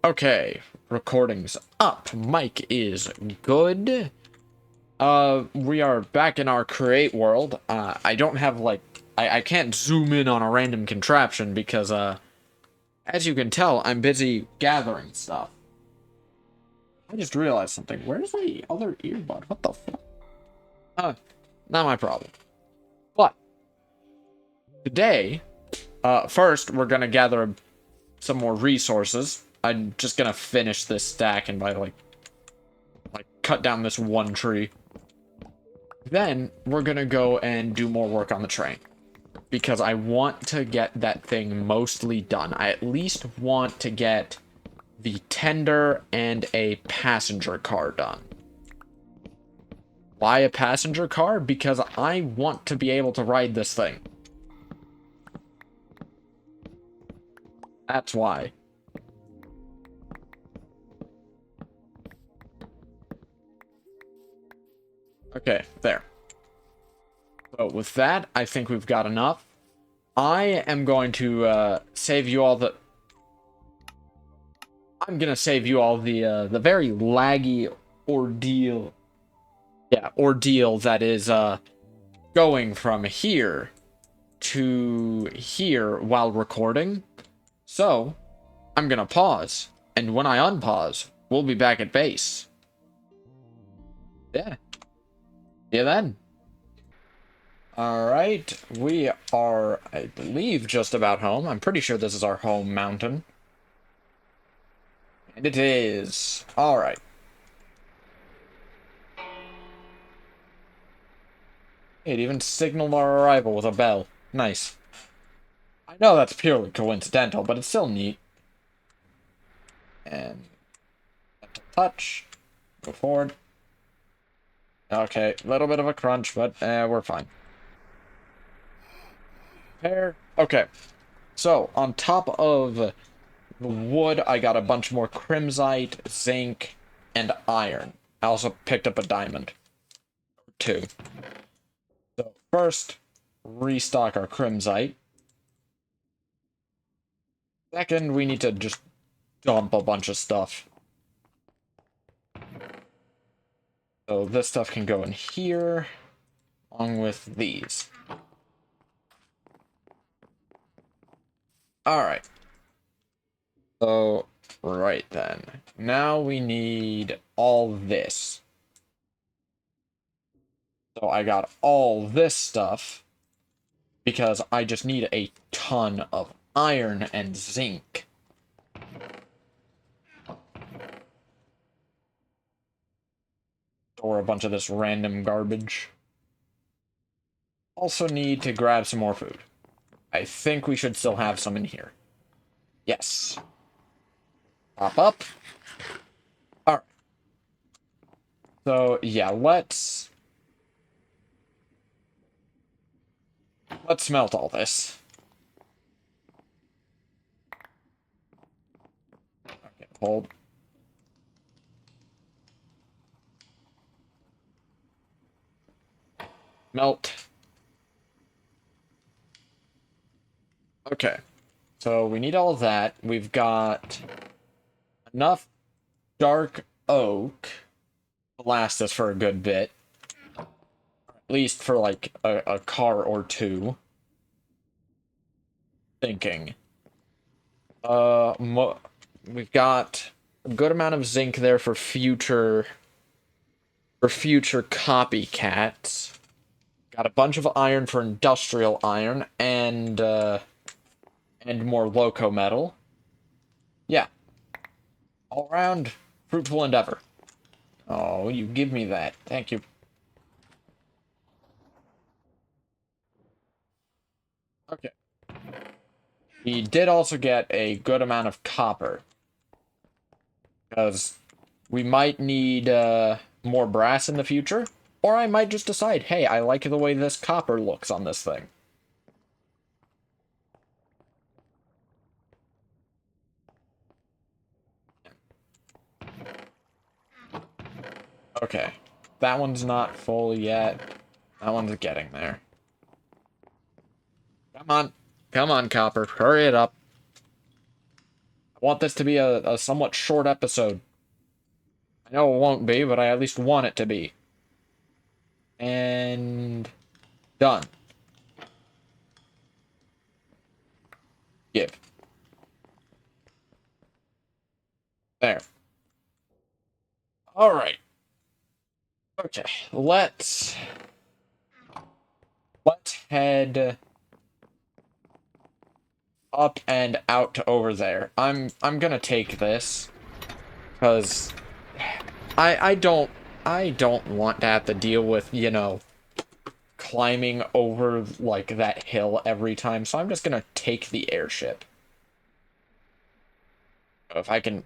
Okay, recording's up. Mic is good. We are back in our create world. I don't have, like, I can't zoom in on a random contraption because, as you can tell, I'm busy gathering stuff. I just realized something. Where's the other earbud? What the fuck? Not my problem. But, today, first, we're gonna gather some more resources. I'm just gonna finish this stack and by, like, cut down this one tree. Then we're gonna go and do more work on the train because I want to get that thing mostly done. I at least want to get the tender and a passenger car done. Why a passenger car? Because I want to be able to ride this thing. That's why. Okay, there. So with that, I think we've got enough. I am going to save you all the... I'm gonna save you all the very laggy ordeal. Yeah, ordeal that is going from here to here while recording. So, I'm gonna pause, and when I unpause, we'll be back at base. Yeah. See you then. Alright, we are, I believe, just about home. I'm pretty sure this is our home mountain. And it is. Alright. It even signaled our arrival with a bell. Nice. I know that's purely coincidental, but it's still neat. And touch. Go forward. Okay, a little bit of a crunch, but we're fine. Repair. Okay. So, on top of the wood, I got a bunch more crimsite, zinc, and iron. I also picked up a diamond. Or two. So, first, restock our crimsite. Second, we need to just dump a bunch of stuff. So this stuff can go in here, along with these. Alright. So, right then. Now we need all this. So I got all this stuff, because I just need a ton of iron and zinc. Or a bunch of this random garbage. Also need to grab some more food. I think we should still have some in here. Yes. Pop up. Alright. So, yeah, let's smelt all this. Okay, hold. Melt. Okay. So we need all of that. We've got enough dark oak to last us for a good bit. At least for like a car or two. Thinking. We've got a good amount of zinc there for future copycats. Got a bunch of iron for industrial iron and more loco metal. Yeah. All around fruitful endeavor. Oh, you give me that. Thank you. Okay. We did also get a good amount of copper. Because we might need more brass in the future. Or I might just decide, hey, I like the way this copper looks on this thing. Okay. That one's not full yet. That one's getting there. Come on. Come on, copper. Hurry it up. want this to be a somewhat short episode. I know it won't be, but I at least want it to be. And done. Give. There. Alright. Okay. Let's head up and out over there. I'm gonna take this. Because I don't want to have to deal with, you know, climbing over like that hill every time, so I'm just gonna take the airship. If I can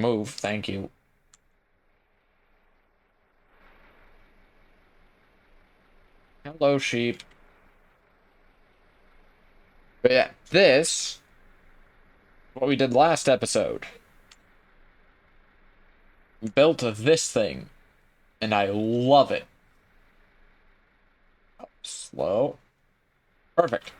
move, thank you. Hello, sheep. But yeah, this what we did last episode. We built this thing, and I love it. Oh, slow. Perfect.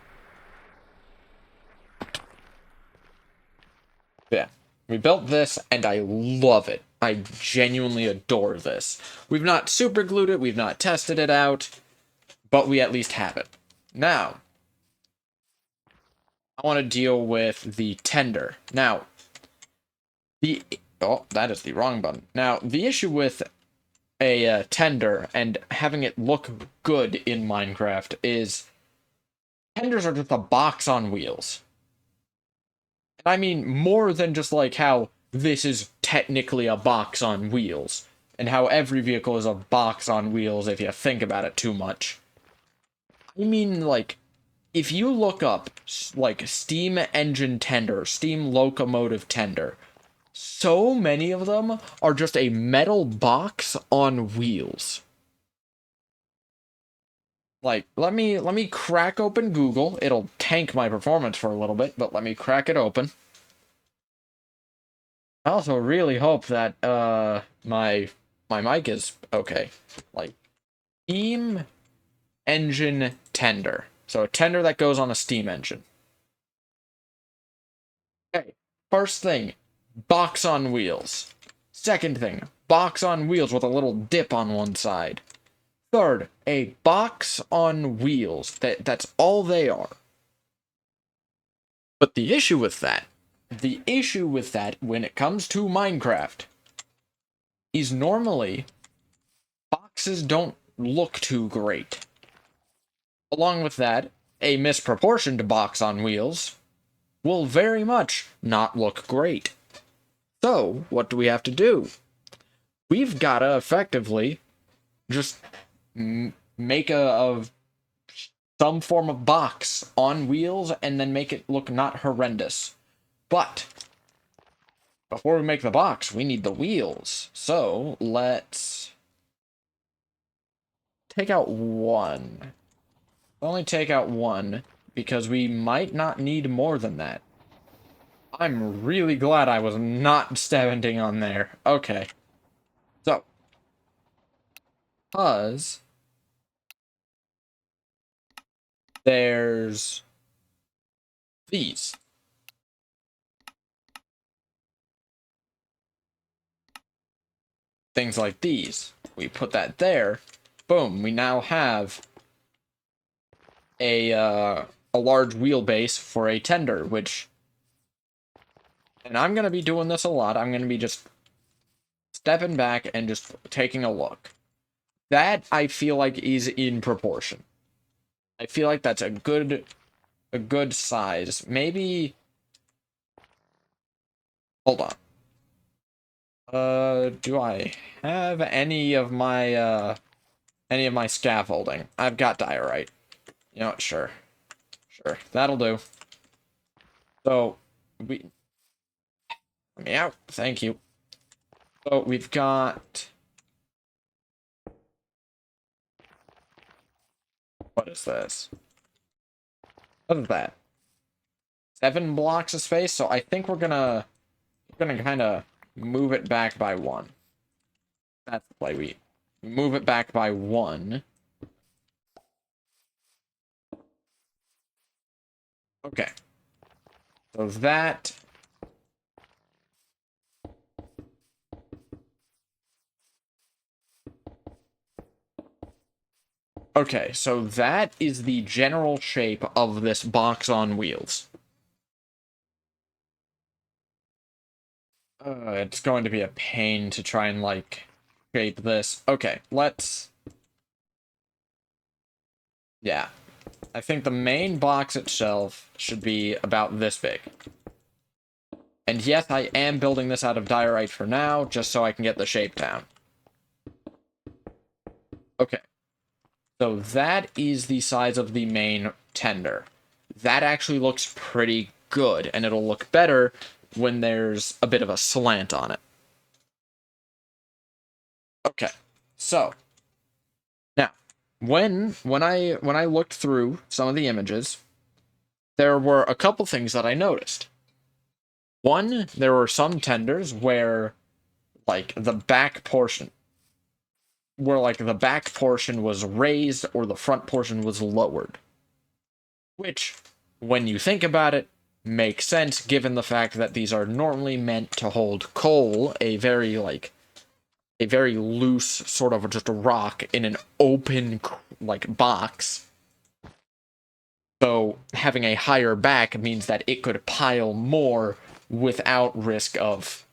Yeah. We built this, and I love it. I genuinely adore this. We've not super glued it, we've not tested it out, but we at least have it. Now, I want to deal with the tender. Now, oh, that is the wrong button. Now, the issue with a tender and having it look good in Minecraft is tenders are just a box on wheels. And I mean more than just like how this is technically a box on wheels, and how every vehicle is a box on wheels if you think about it too much. I mean, like, if you look up, like, steam engine tender, steam locomotive tender, so many of them are just a metal box on wheels. Like, let me crack open Google. It'll tank my performance for a little bit, but let me crack it open. I also really hope that my mic is okay. Like, steam engine tender. So a tender that goes on a steam engine. Okay, first thing, box on wheels. Second thing, box on wheels with a little dip on one side. Third, a box on wheels. That's all they are. But the issue with that when it comes to Minecraft is normally boxes don't look too great. Along with that, a misproportioned box on wheels will very much not look great. So, what do we have to do? We've gotta effectively just make a some form of box on wheels and then make it look not horrendous. But before we make the box, we need the wheels. So let's take out one. Only take out one because we might not need more than that. I'm really glad I was not standing on there. Okay. So, because there's these. Things like these. We put that there. Boom. We now have a large wheelbase for a tender, which... And I'm going to be doing this a lot. I'm going to be just stepping back and just taking a look. That, I feel like, is in proportion. I feel like that's a good size. Maybe... Hold on. Do I have any of my scaffolding? I've got diorite. You know what? Sure. Sure. That'll do. So, let me out. Thank you. So, we've got... What is this? What is that? 7 blocks of space, so I think we're gonna kind of move it back by 1. That's the play. We move it back by 1. Okay. So that Okay, so that is the general shape of this box on wheels. It's going to be a pain to try and, like, shape this. Okay, let's... Yeah. I think the main box itself should be about this big. And yes, I am building this out of diorite for now, just so I can get the shape down. Okay. So that is the size of the main tender. That actually looks pretty good, and it'll look better when there's a bit of a slant on it. Okay. So, now, when I looked through some of the images, there were a couple things that I noticed. One, there were some tenders where like the back portion was raised or the front portion was lowered. Which, when you think about it, makes sense given the fact that these are normally meant to hold coal, a very loose sort of just a rock in an open like box. So having a higher back means that it could pile more without risk of,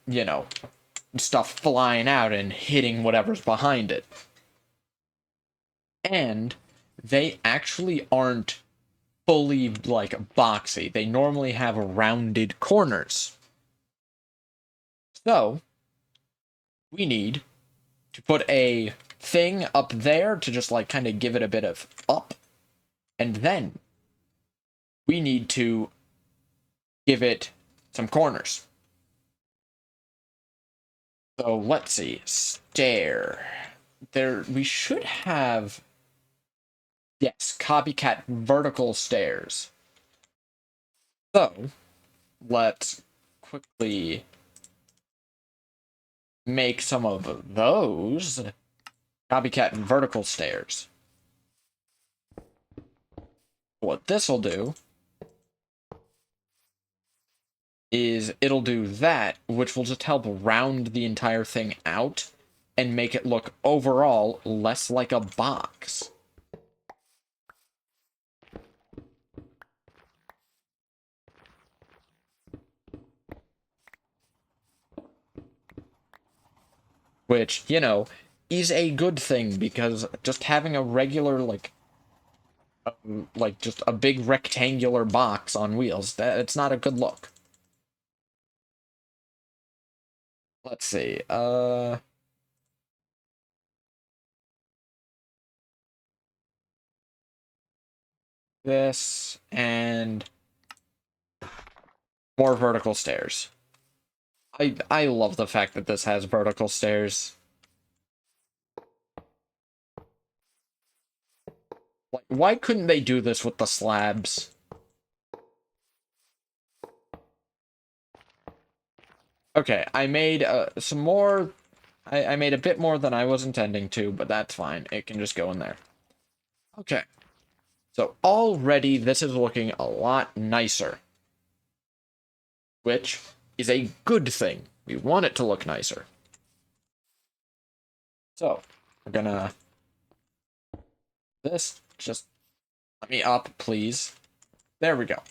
stuff flying out and hitting whatever's behind it. And they actually aren't fully, like, boxy. They normally have rounded corners. So, we need to put a thing up there to just, like, kind of give it a bit of up. And then we need to give it some corners. So, let's see. Stair. There, we should have... Yes, copycat vertical stairs. So, let's quickly make some of those copycat vertical stairs. What this will do is it'll do that, which will just help round the entire thing out and make it look overall less like a box. Which, is a good thing because just having a regular, just a big rectangular box on wheels, it's not a good look. Let's see, this, and more vertical stairs. I love the fact that this has vertical stairs. Like, why couldn't they do this with the slabs? Okay, I made some more. I made a bit more than I was intending to, but that's fine. It can just go in there. Okay. So already this is looking a lot nicer. Which is a good thing. We want it to look nicer. So, we're gonna... This, just let me up, please. There we go.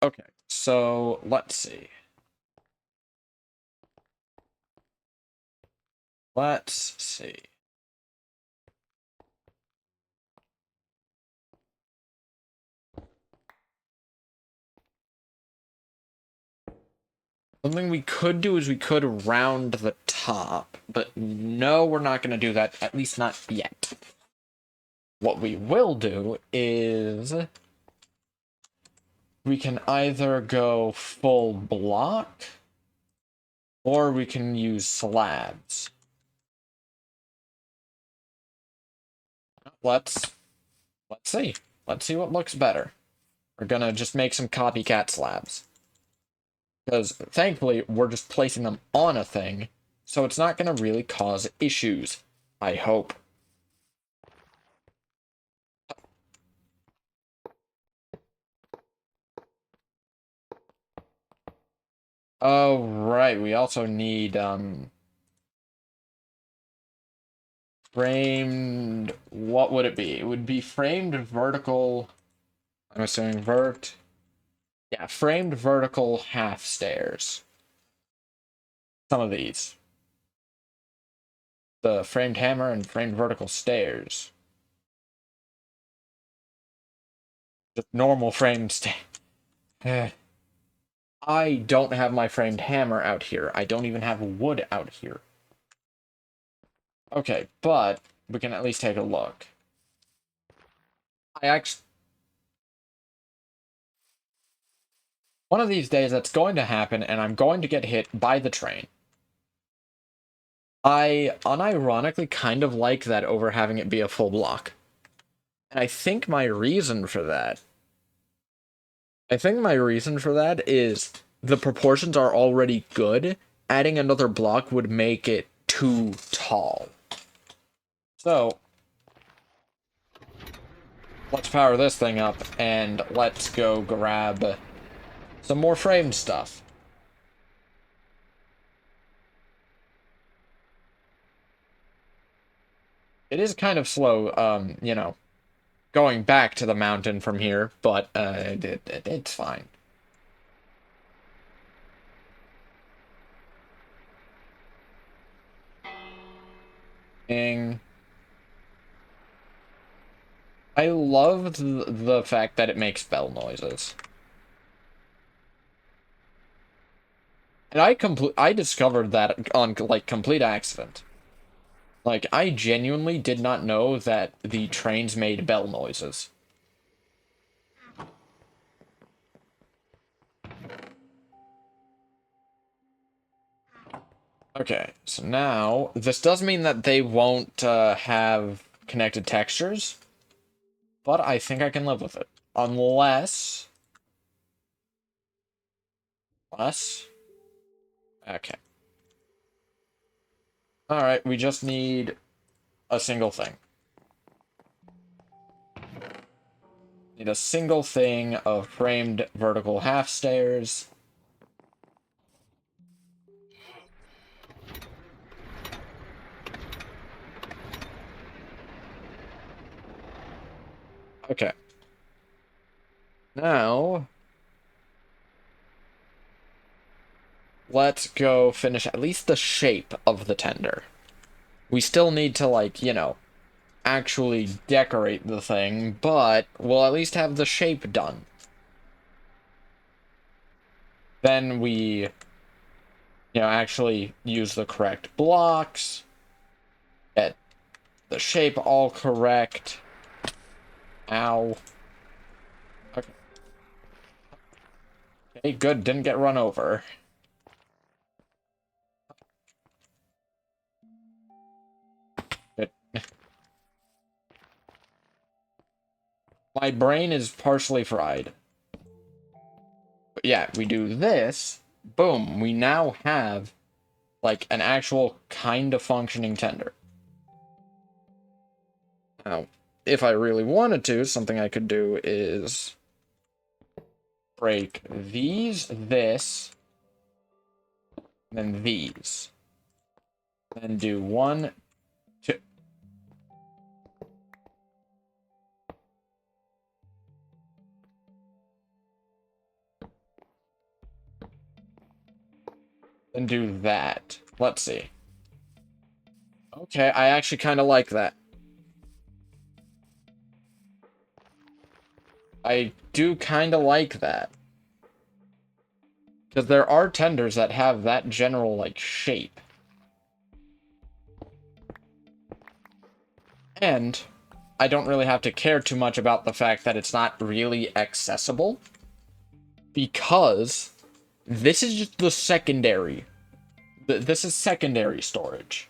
Okay, so let's see. Let's see. Something we could do is we could round the top, but no, we're not going to do that, at least not yet. What we will do is we can either go full block or we can use slabs. Let's see. Let's see what looks better. We're gonna just make some copycat slabs. Because, thankfully, we're just placing them on a thing, so it's not gonna really cause issues. I hope. Oh, right, we also need, Framed, what would it be? It would be framed vertical, I'm assuming yeah, framed vertical half stairs. Some of these. The framed hammer and framed vertical stairs. Just normal framed stairs. I don't have my framed hammer out here. I don't even have wood out here. Okay, but we can at least take a look. One of these days that's going to happen, and I'm going to get hit by the train. I unironically kind of like that over having it be a full block. And I think my reason for that is the proportions are already good. Adding another block would make it too tall. So, let's power this thing up, and let's go grab some more framed stuff. It is kind of slow, you know, going back to the mountain from here, but it's fine. Ding. I love the fact that it makes bell noises. And I discovered that on, like, complete accident. Like, I genuinely did not know that the trains made bell noises. Okay, so now, this does mean that they won't have connected textures, but I think I can live with it. Unless... Okay. Alright, we just need a single thing. Need a single thing of framed vertical half stairs. Okay. Now, let's go finish at least the shape of the tender. We still need to, like, you know, actually decorate the thing, but we'll at least have the shape done. Then we, you know, actually use the correct blocks, get the shape all correct. Ow. Okay. Okay, good, didn't get run over. Good. My brain is partially fried. But yeah, we do this, boom, we now have, like, an actual kind of functioning tender. Now, if I really wanted to, something I could do is break this, then these. Then do 1, 2. Then do that. Let's see. Okay, I actually kind of like that. I do kind of like that. Because there are tenders that have that general, like, shape. And I don't really have to care too much about the fact that it's not really accessible. Because this is just the secondary. This is secondary storage.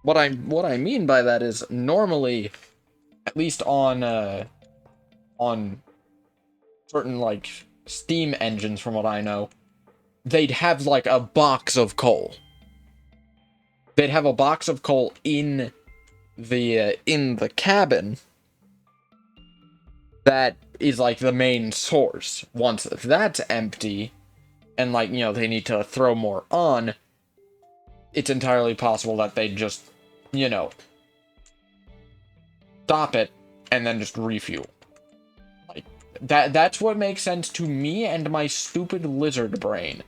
What I mean by that is normally, at least on certain, like, Steam engines, from what I know, they'd have, like, a box of coal. They'd have a box of coal in the cabin that is, like, the main source. Once that's empty, and, like, you know, they need to throw more on, it's entirely possible that they just, you know, stop it, and then just refuel. Like, that's what makes sense to me and my stupid lizard brain.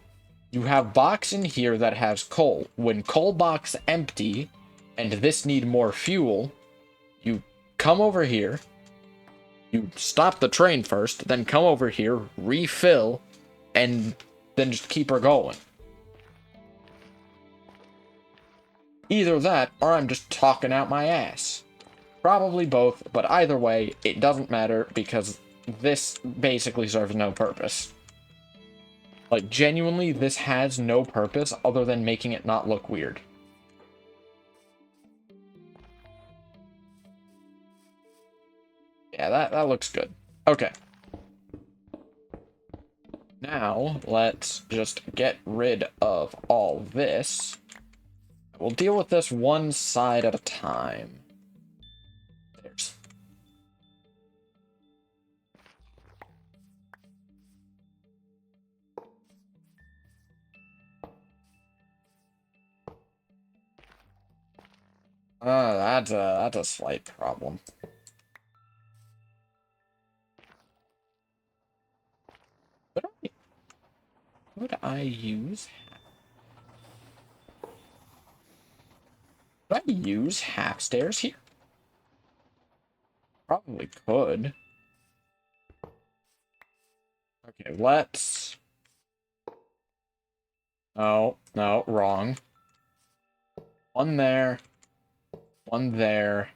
You have box in here that has coal. When coal box empty, and this need more fuel, you come over here, you stop the train first, then come over here, refill, and then just keep her going. Either that, or I'm just talking out my ass. Probably both, but either way, it doesn't matter because this basically serves no purpose. Like, genuinely, this has no purpose other than making it not look weird. Yeah, that looks good. Okay. Now, let's just get rid of all this. We'll deal with this one side at a time. There's... that's a slight problem. Would I use... Could I use half stairs here? Probably could. Okay, let's... Oh, no, wrong. One there. One there.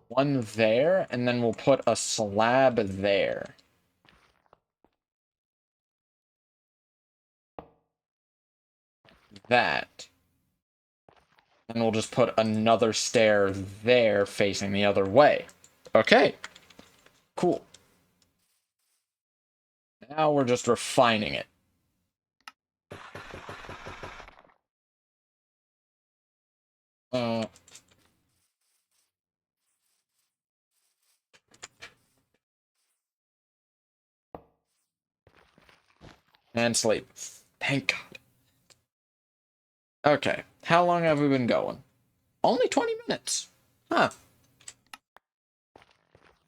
One there, and then we'll put a slab there. That. And we'll just put another stair there facing the other way. Okay. Cool. Now we're just refining it. And sleep. Thank God. Okay. How long have we been going? Only 20 minutes. Huh.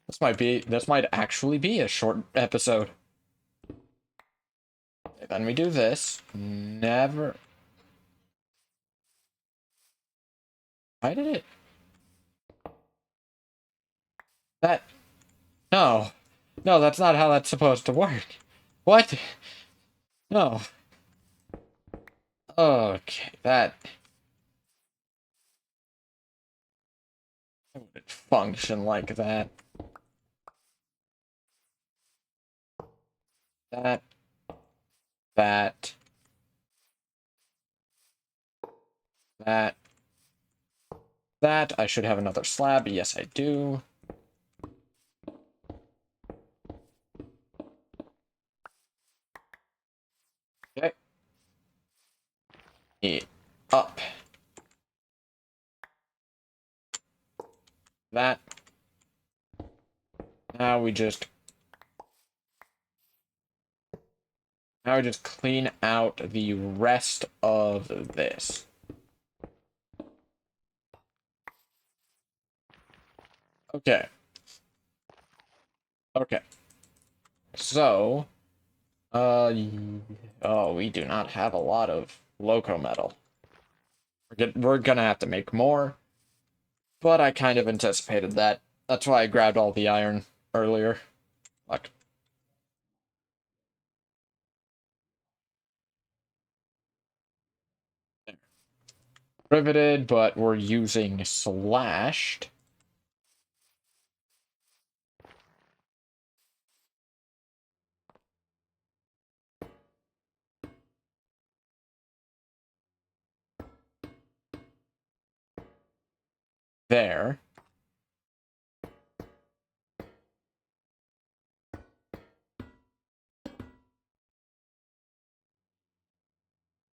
This might actually be a short episode. Then we do this. Never. Why did it? That. No. No, that's not how that's supposed to work. What? No. Okay, that. It would function like that. That. That. That. That. I should have another slab. Yes, I do. Okay. Up. That. Now we just clean out the rest of this. Okay. Okay. So, oh, we do not have a lot of loco metal. We're gonna have to make more, but I kind of anticipated that. That's why I grabbed all the iron earlier. Like, riveted, but we're using slashed. There.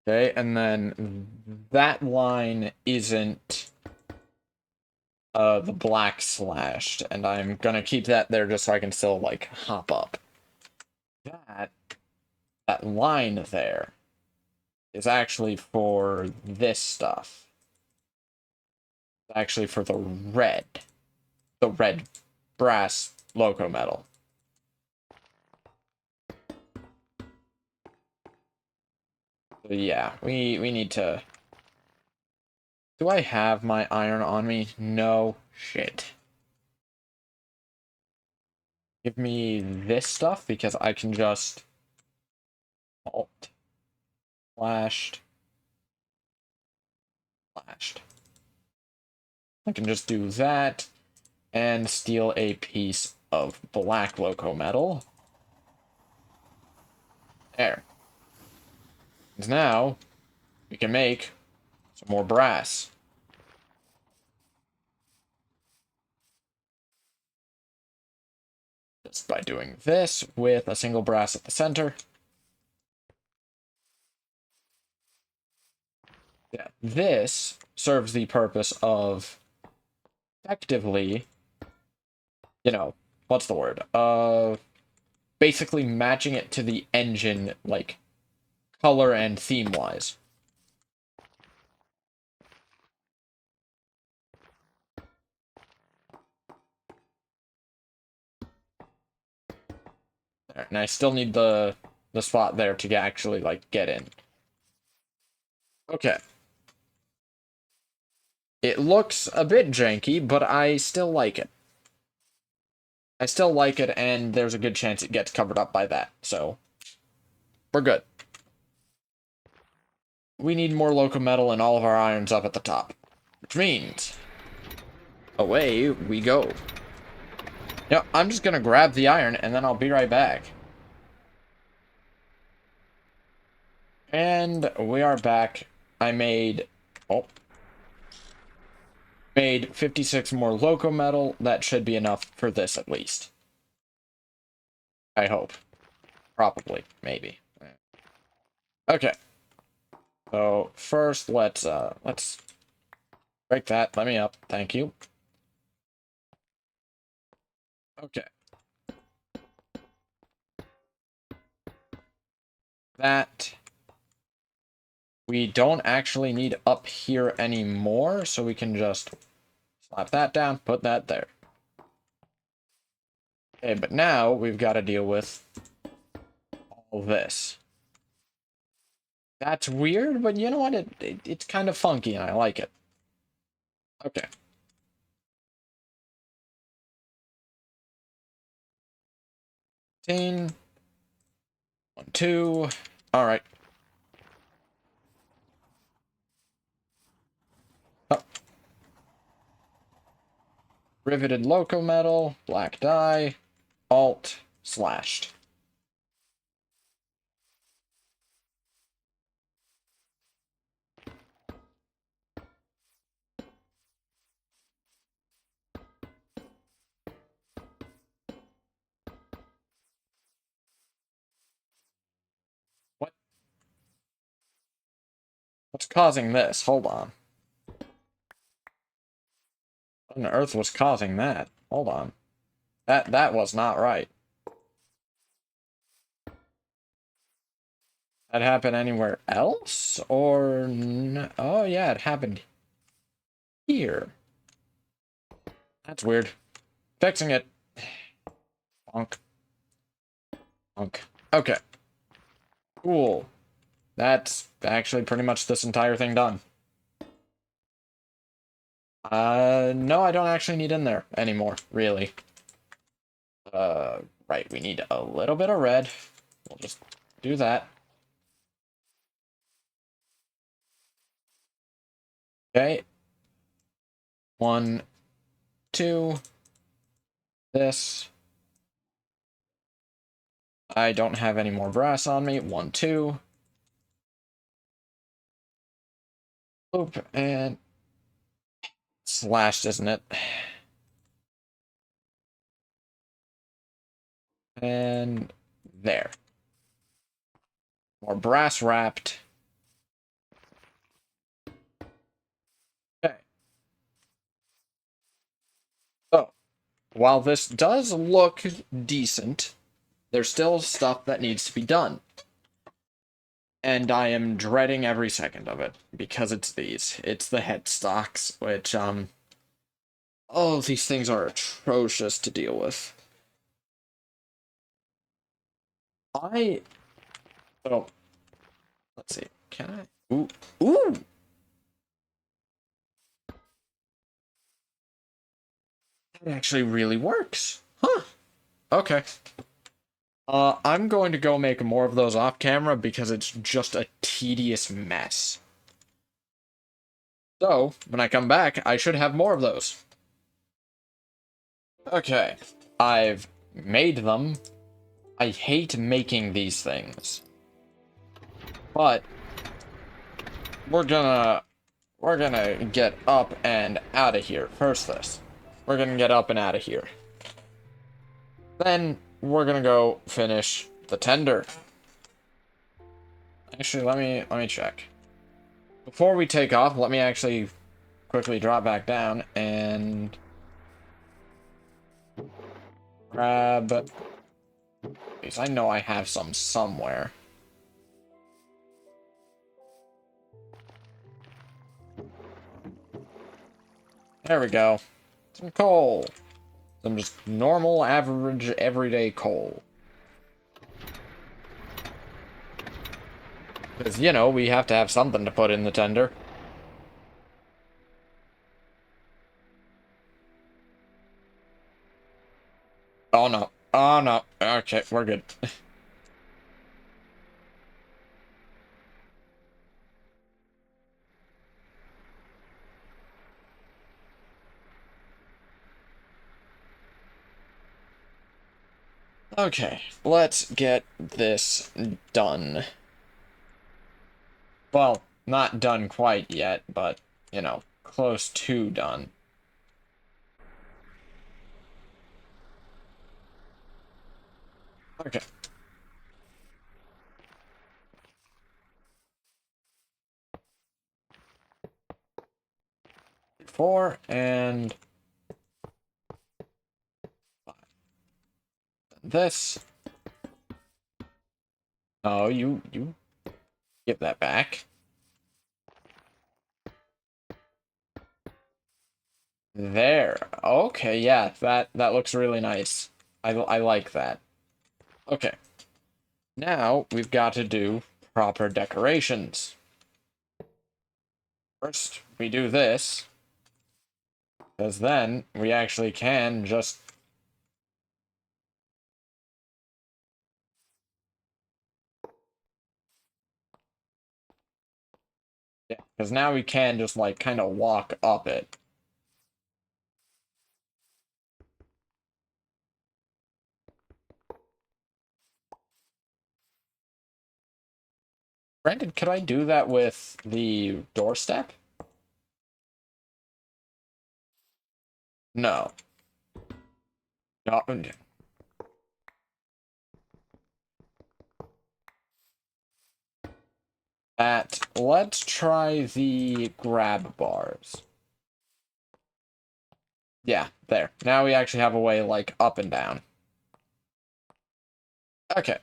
Okay, and then that line isn't the black slashed, and I'm gonna keep that there just so I can still, like, hop up. That line there is actually for this stuff. Actually, for the red brass loco metal. So yeah, we need to. Do I have my iron on me? No. Shit. Give me this stuff because I can just alt flashed. I can just do that and steal a piece of black loco metal. There. And now we can make some more brass. Just by doing this with a single brass at the center. Yeah, this serves the purpose of effectively, what's the word? Basically matching it to the engine, like, color and theme-wise. There, and I still need the spot there to actually, like, get in. Okay. It looks a bit janky, but I still like it. I still like it, and there's a good chance it gets covered up by that, so we're good. We need more loco metal and all of our irons up at the top, which means away we go. Yeah, I'm just gonna grab the iron, and then I'll be right back. And we are back. I made 56 more loco metal. That should be enough for this at least. I hope. Probably. Maybe. Okay. So first let's break that. Let me up. Thank you. Okay. That we don't actually need up here anymore, so we can just slap that down, put that there. Okay, but now we've got to deal with all this. That's weird, but you know what? It's kind of funky, and I like it. Okay. One, two. All right. Oh. Riveted loco metal, black dye, alt, slashed. What? What's causing this? Hold on. What on earth was causing that? Hold on. That was not right. That happened anywhere else? Or... Oh, yeah, it happened here. That's weird. Fixing it. Bonk. Bonk. Okay. Cool. That's actually pretty much this entire thing done. No, I don't actually need in there anymore, really. Right, we need a little bit of red. We'll just do that. Okay. 1, 2. This. I don't have any more brass on me. 1, 2. Oop, and slashed, isn't it? And there. More brass wrapped. Okay. So, while this does look decent, there's still stuff that needs to be done. And I am dreading every second of it because it's these. It's the headstocks, which oh, these things are atrocious to deal with. I oh, let's see. Can I? Ooh, ooh. That actually really works. Huh. Okay. I'm going to go make more of those off camera because it's just a tedious mess. So, when I come back, I should have more of those. Okay. I've made them. I hate making these things. But we're gonna get up and out of here. First this. We're gonna get up and out of here. Then we're gonna go finish the tender. Actually, let me check. Before we take off, let me actually quickly drop back down and grab these. I know I have some somewhere. There we go. Some coal. Some just normal, average, everyday coal. Because, you know, we have to have something to put in the tender. Oh no. Oh no. Okay, we're good. Okay, let's get this done. Well, not done quite yet, but, you know, close to done. Okay. Four and this. Oh, you give that back. There. Okay, yeah, that looks really nice. I like that. Okay. Now we've got to do proper decorations. First, we do this, because then we actually can just yeah, because now we can just like kind of walk up it. Granted, could I do that with the doorstep? No. No. Let's try the grab bars. Yeah, there. Now we actually have a way like up and down. Okay.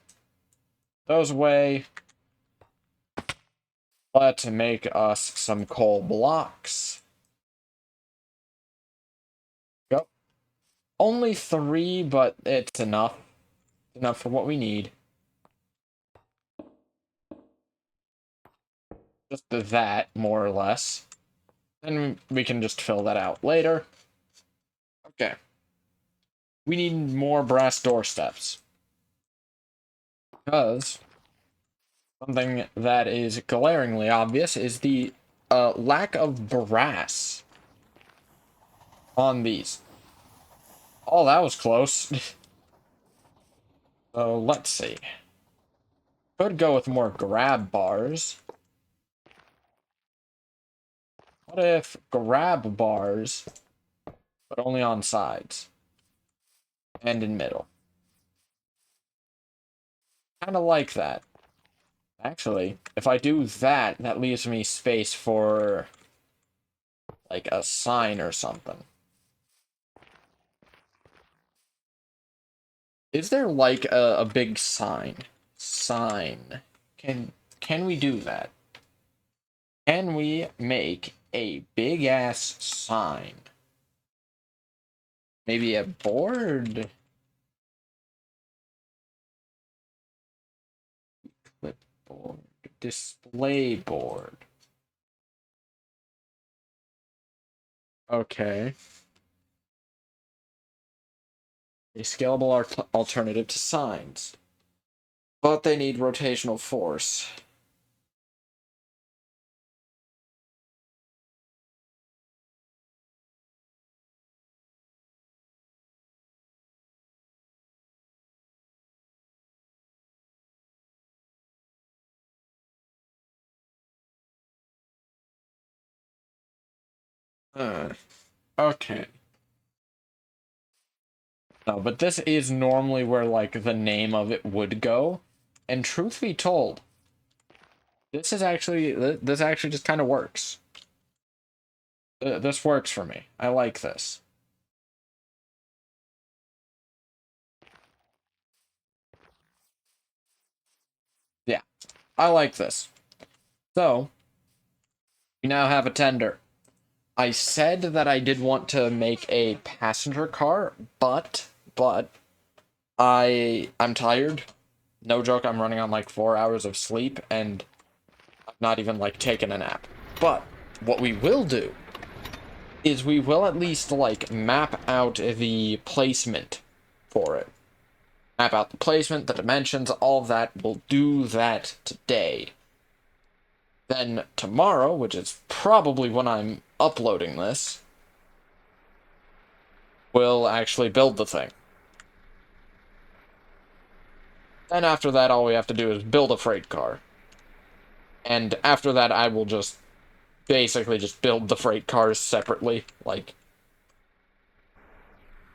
Those away. Let's make us some coal blocks. Go. Only 3, but it's enough. Enough for what we need. Just that, more or less. And we can just fill that out later. Okay. We need more brass doorsteps. Because something that is glaringly obvious is the lack of brass on these. Oh, that was close. So let's see. Could go with more grab bars. What if grab bars, but only on sides and in middle? Kind of like that. Actually, if I do that, that leaves me space for like a sign or something. Is there like a big sign? Sign. Can can we do that? Can we make a big-ass sign? Maybe a board? Clipboard. Display board. Okay. A scalable alternative to signs. But they need rotational force. Okay. No, but this is normally where, like, the name of it would go. And truth be told, this actually just kind of works. This works for me. I like this. Yeah, I like this. So, we now have a tender. I said that I did want to make a passenger car, but I'm tired. No joke, I'm running on like 4 hours of sleep and I'm not even like taking a nap. But what we will do is we will at least like map out the placement for it. Map out the placement, the dimensions, all of that. We'll do that today. Then tomorrow, which is probably when I'm uploading this, we'll actually build the thing. Then after that, all we have to do is build a freight car. And after that, I will just basically just build the freight cars separately. Like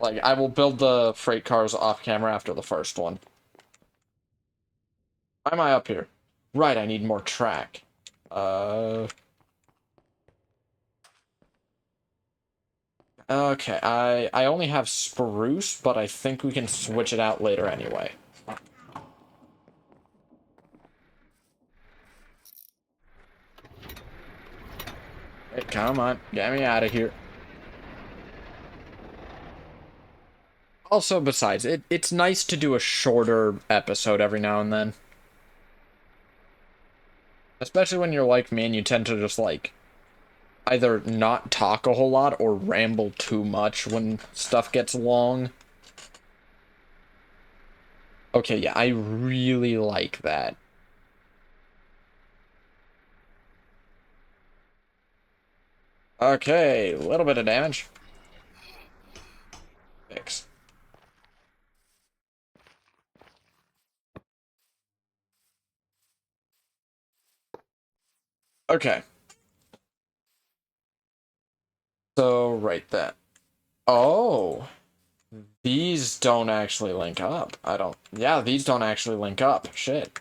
I will build the freight cars off camera after the first one. Why am I up here? Right, I need more track. Okay, I only have spruce, but I think we can switch it out later anyway. Hey, come on, get me out of here. Also, besides, it's nice to do a shorter episode every now and then. Especially when you're like me and you tend to just, like, either not talk a whole lot or ramble too much when stuff gets long. Okay, yeah, I really like that. Okay, a little bit of damage. Fix. Okay. So, right that. Oh, these don't actually link up. I don't. Yeah, these don't actually link up. Shit.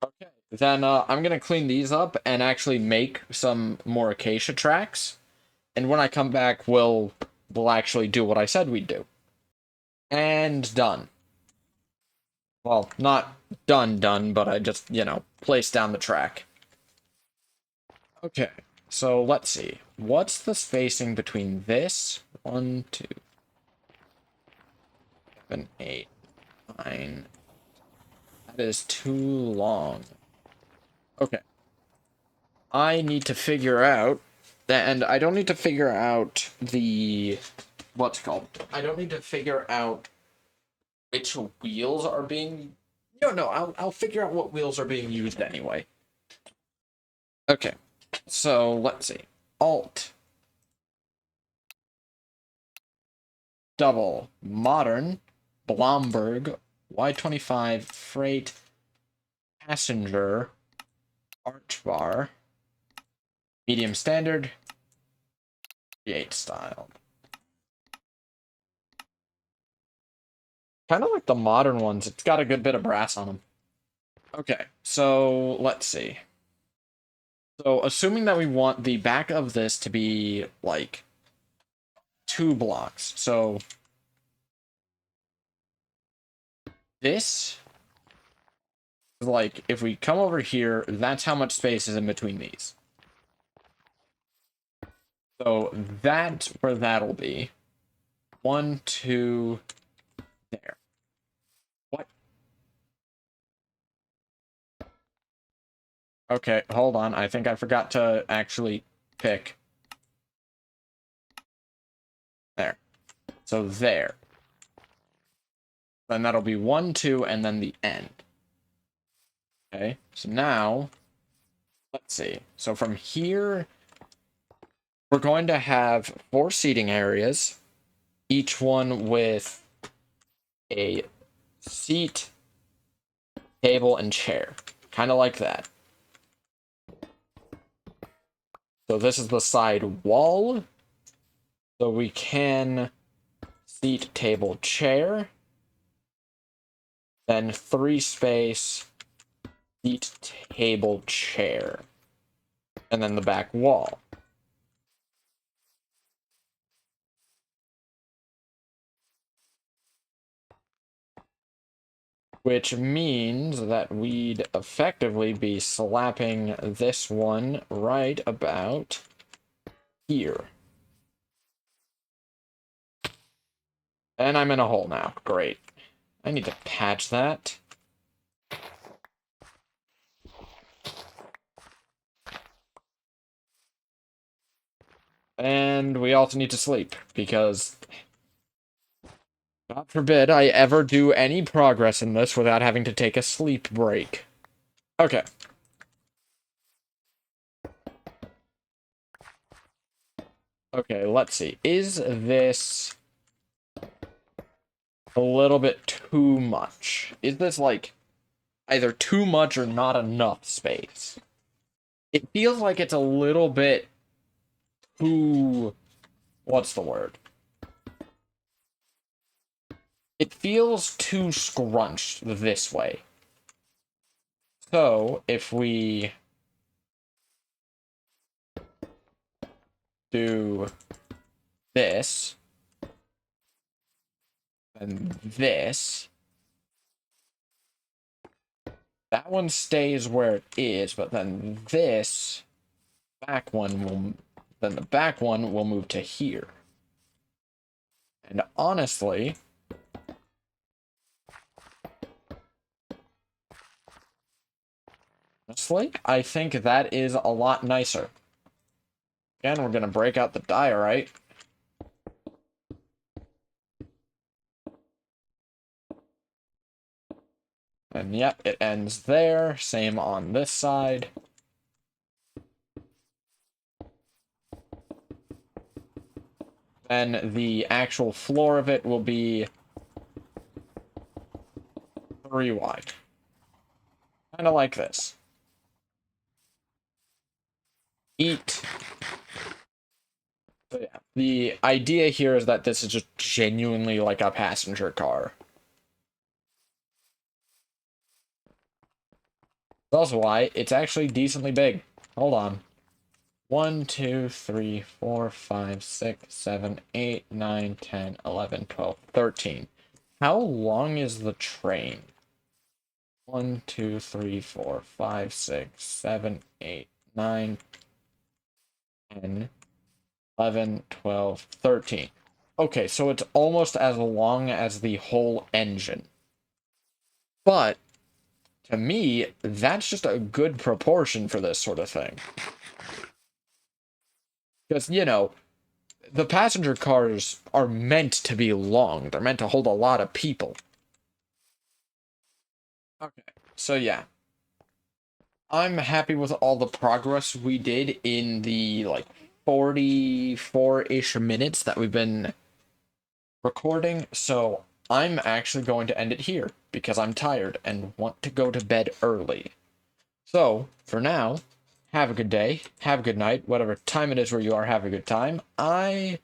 Okay. Then I'm gonna clean these up and actually make some more acacia tracks. And when I come back, we'll actually do what I said we'd do. And done. Well, not done, but I just, placed down the track. Okay, so let's see. What's the spacing between this? 1, 2, 7, 8, 9. That is too long. Okay. I need to figure out, and I don't need to figure out the, what's it called? I don't need to figure out which wheels are being, no, I'll figure out what wheels are being used anyway. Okay, so let's see. Alt. Double. Modern. Blomberg. Y25. Freight. Passenger. Arch bar. Medium standard. Create style. Kind of like the modern ones. It's got a good bit of brass on them. Okay, so let's see. So assuming that we want the back of this to be like 2 blocks. So this, like, if we come over here, that's how much space is in between these. So that's where that'll be. 1, 2, there. What? Okay, hold on. I think I forgot to actually pick. There. So there. Then that'll be 1, 2, and then the end. Okay, so now, let's see. So from here, we're going to have 4 seating areas, each one with a seat, table, and chair. Kind of like that. So this is the side wall. So we can seat, table, chair. Then 3 space, seat, table, chair. And then the back wall. Which means that we'd effectively be slapping this one right about here. And I'm in a hole now. Great. I need to patch that. And we also need to sleep, because God forbid I ever do any progress in this without having to take a sleep break. Okay. Okay, let's see. Is this a little bit too much? Is this, like, either too much or not enough space? It feels like it's a little bit too... What's the word? It feels too scrunched this way. So, if we do this, and this, that one stays where it is, but then this back one will, then the back one will move to here. And honestly, I think that is a lot nicer. Again, we're gonna break out the diorite. And yep, it ends there. Same on this side. Then the actual floor of it will be 3 wide. Kind of like this. Eat. So yeah, the idea here is that this is just genuinely like a passenger car. That's also why it's actually decently big. Hold on. 1, 2, 3, 4, 5, 6, 7, 8, 9, 10, 11, 12, 13. How long is the train? 1, 2, 3, 4, 5, 6, 7, 8, 9, 10, 11, 12, 13. Okay, so it's almost as long as the whole engine. But, to me, that's just a good proportion for this sort of thing. Because, you know, the passenger cars are meant to be long. They're meant to hold a lot of people. Okay, so yeah. I'm happy with all the progress we did in the, like, 44-ish minutes that we've been recording, so I'm actually going to end it here, because I'm tired and want to go to bed early. So, for now, have a good day, have a good night, whatever time it is where you are, have a good time. I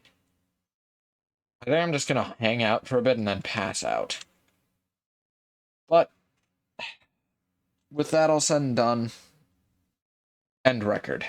think I'm just gonna hang out for a bit and then pass out. But, with that all said and done, end record.